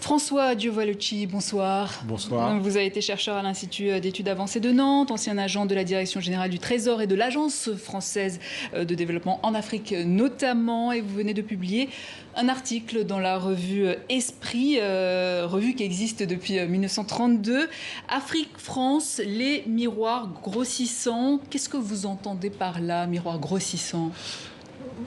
François Diavolucci, bonsoir. Bonsoir. Vous avez été chercheur à l'Institut d'études avancées de Nantes, ancien agent de la Direction générale du Trésor et de l'Agence française de développement en Afrique notamment. Et vous venez de publier un article dans la revue Esprit, revue qui existe depuis 1932. Afrique-France, les miroirs grossissants. Qu'est-ce que vous entendez par là, miroir grossissant ?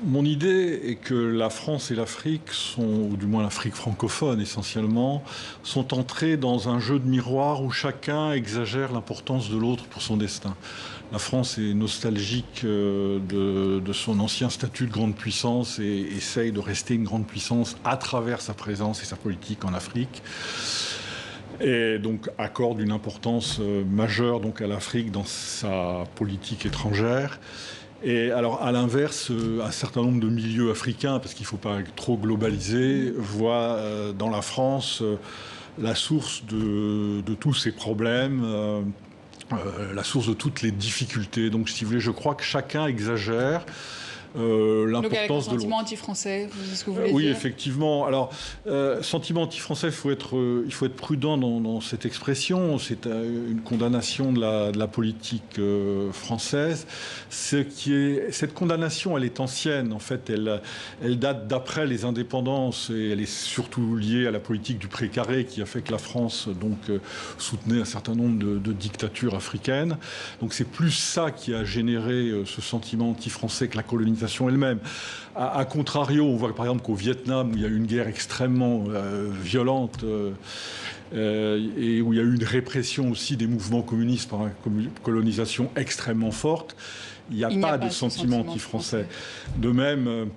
Mon idée est que la France et l'Afrique ou du moins l'Afrique francophone essentiellement, sont entrées dans un jeu de miroirs où chacun exagère l'importance de l'autre pour son destin. La France est nostalgique de son ancien statut de grande puissance et essaye de rester une grande puissance à travers sa présence et sa politique en Afrique. Et donc accorde une importance majeure donc, à l'Afrique dans sa politique étrangère. Et alors, à l'inverse, un certain nombre de milieux africains, parce qu'il ne faut pas trop globaliser, voient dans la France la source de tous ces problèmes, la source de toutes les difficultés. Donc, si vous voulez, je crois que chacun exagère l'importance de l'autre. Sentiment anti-français, c'est ce que vous voulez oui, dire. effectivement. Alors, sentiment anti-français, il faut être prudent dans cette expression. C'est une condamnation de la politique française. Cette condamnation, elle est ancienne. En fait, elle date d'après les indépendances et elle est surtout liée à la politique du précaré qui a fait que la France soutenait un certain nombre de dictatures africaines. Donc, c'est plus ça qui a généré ce sentiment anti-français que la colonisation elle-même. A contrario, on voit par exemple qu'au Vietnam, où il y a eu une guerre extrêmement violente et où il y a eu une répression aussi des mouvements communistes par une colonisation extrêmement forte, il n'y a pas de sentiment anti-français. De même,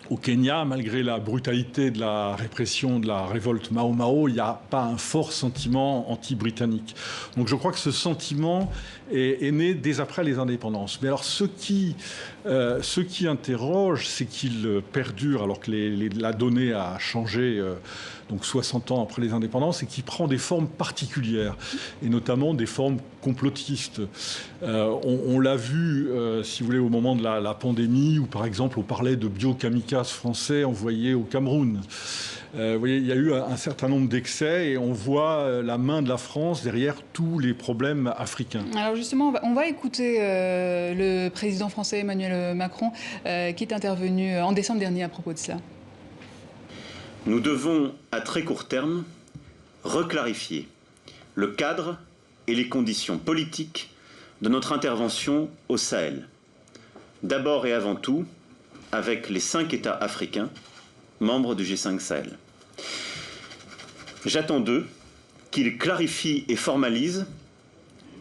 au Kenya, malgré la brutalité de la répression de la révolte Mau Mau, il n'y a pas un fort sentiment anti-britannique. Donc je crois que ce sentiment est né dès après les indépendances. Mais alors ce qui interroge, c'est qu'il perdure alors que la donnée a changé donc 60 ans après les indépendances et qui prend des formes particulières et notamment des formes complotistes. On l'a vu, si vous voulez, au moment de la pandémie où par exemple on parlait de biokamikazes français envoyés au Cameroun. Vous voyez, il y a eu un certain nombre d'excès et on voit la main de la France derrière tous les problèmes africains. Alors justement, on va écouter le président français Emmanuel Macron qui est intervenu en décembre dernier à propos de cela. Nous devons, à très court terme, reclarifier le cadre et les conditions politiques de notre intervention au Sahel. D'abord et avant tout, avec les 5 États africains, membres du G5 Sahel. J'attends d'eux qu'ils clarifient et formalisent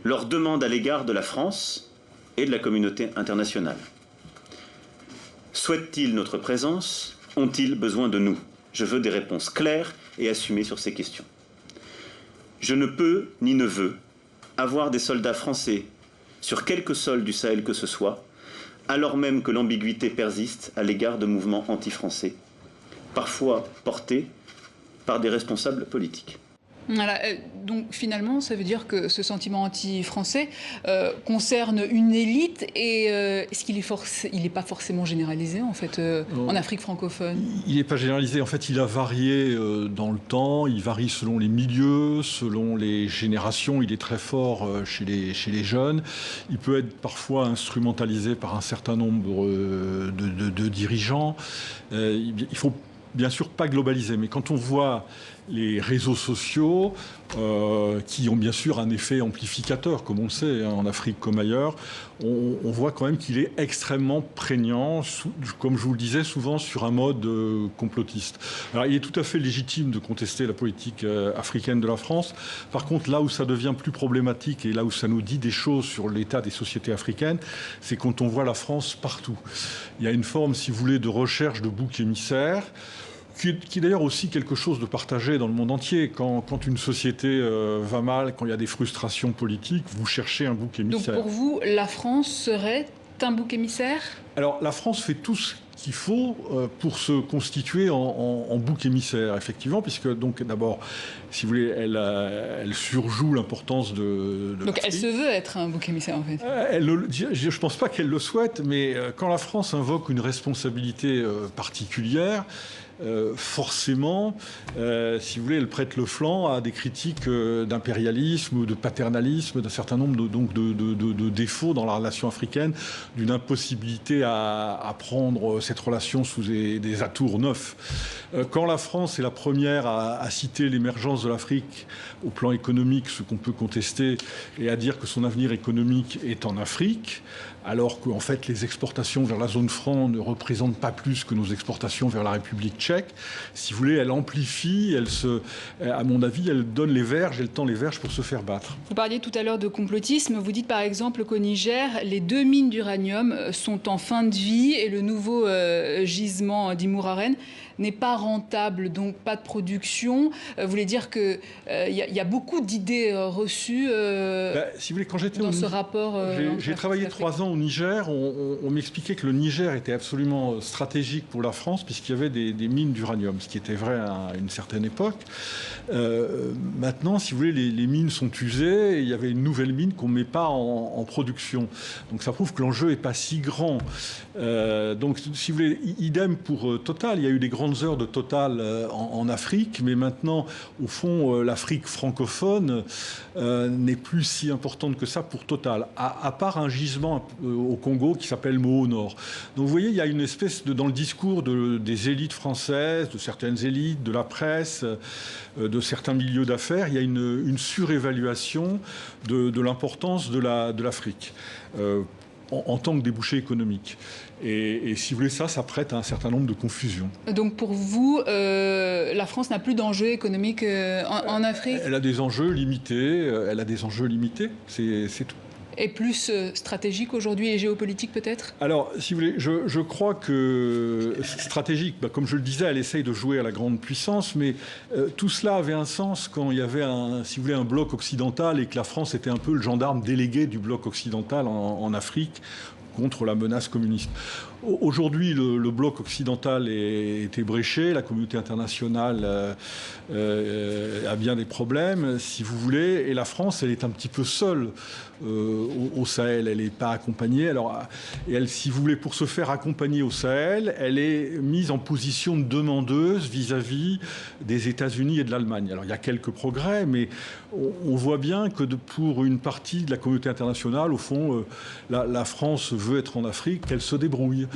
leurs demandes à l'égard de la France et de la communauté internationale. Souhaitent-ils notre présence? Ont-ils besoin de nous? Je veux des réponses claires et assumées sur ces questions. Je ne peux ni ne veux avoir des soldats français sur quelque sol du Sahel que ce soit, alors même que l'ambiguïté persiste à l'égard de mouvements anti-français, parfois portés par des responsables politiques. Voilà, donc finalement, ça veut dire que ce sentiment anti-français concerne une élite et est-ce qu'il n'est pas forcément généralisé en fait en Afrique francophone? Il n'est pas généralisé. En fait, il a varié dans le temps. Il varie selon les milieux, selon les générations. Il est très fort chez les jeunes. Il peut être parfois instrumentalisé par un certain nombre de dirigeants. Il faut bien sûr pas globaliser, mais quand on voit les réseaux sociaux qui ont bien sûr un effet amplificateur, comme on le sait, en Afrique comme ailleurs, on voit quand même qu'il est extrêmement prégnant, comme je vous le disais, souvent sur un mode complotiste. Alors il est tout à fait légitime de contester la politique africaine de la France. Par contre, là où ça devient plus problématique et là où ça nous dit des choses sur l'état des sociétés africaines, c'est quand on voit la France partout. Il y a une forme, si vous voulez, de recherche de boucs émissaires, qui est d'ailleurs aussi quelque chose de partagé dans le monde entier. Quand une société va mal, quand il y a des frustrations politiques, vous cherchez un bouc émissaire. Donc pour vous, la France serait un bouc émissaire? Alors la France fait tout ce qu'il faut pour se constituer en bouc émissaire, effectivement, puisque donc d'abord, si vous voulez, elle surjoue l'importance de donc elle se veut être un bouc émissaire, en fait. Je ne pense pas qu'elle le souhaite, mais quand la France invoque une responsabilité particulière, forcément, si vous voulez, elle prête le flanc à des critiques d'impérialisme ou de paternalisme, d'un certain nombre de défauts dans la relation africaine, d'une impossibilité à prendre cette relation sous des atours neufs. Quand la France est la première à citer l'émergence de l'Afrique au plan économique, ce qu'on peut contester, et à dire que son avenir économique est en Afrique, alors qu'en fait les exportations vers la zone franc ne représentent pas plus que nos exportations vers la République tchèque. Si vous voulez, elle amplifie, à mon avis, elle donne les verges, elle tend les verges pour se faire battre. Vous parliez tout à l'heure de complotisme. Vous dites par exemple qu'au Niger, les 2 mines d'uranium sont en fin de vie et le nouveau gisement d'Imouraren n'est pas rentable, donc pas de production. Vous voulez dire qu'il y a beaucoup d'idées reçues si vous voulez, quand j'étais dans ce rapport j'ai travaillé 3 ans au Niger. On m'expliquait que le Niger était absolument stratégique pour la France puisqu'il y avait des mines d'uranium, ce qui était vrai à une certaine époque. Maintenant, si vous voulez, les mines sont usées et il y avait une nouvelle mine qu'on ne met pas en production. Donc ça prouve que l'enjeu n'est pas si grand. Donc, si vous voulez, idem pour Total. Il y a eu des grandes heures de Total en Afrique, mais maintenant, au fond, l'Afrique francophone n'est plus si importante que ça pour Total, à part un gisement au Congo qui s'appelle Moho Nord. Donc vous voyez, il y a une espèce dans le discours des élites françaises, de certaines élites, de la presse, de certains milieux d'affaires, il y a une surévaluation de l'importance de l'Afrique. En tant que débouché économique. Et si vous voulez, ça prête à un certain nombre de confusions. Donc pour vous, la France n'a plus d'enjeux économiques en Afrique ? Elle a des enjeux limités, c'est tout. Et plus stratégique aujourd'hui et géopolitique peut-être ? Alors, si vous voulez, je crois que stratégique, comme je le disais, elle essaye de jouer à la grande puissance, mais tout cela avait un sens quand il y avait si vous voulez, un bloc occidental et que la France était un peu le gendarme délégué du bloc occidental en Afrique contre la menace communiste. Aujourd'hui, le bloc occidental est ébréché, la communauté internationale a bien des problèmes, si vous voulez, et la France, elle est un petit peu seule au Sahel, elle n'est pas accompagnée. Alors, et elle, si vous voulez, pour se faire accompagner au Sahel, elle est mise en position de demandeuse vis-à-vis des États-Unis et de l'Allemagne. Alors, il y a quelques progrès, mais on voit bien que pour une partie de la communauté internationale, au fond, la France veut être en Afrique, qu'elle se débrouille.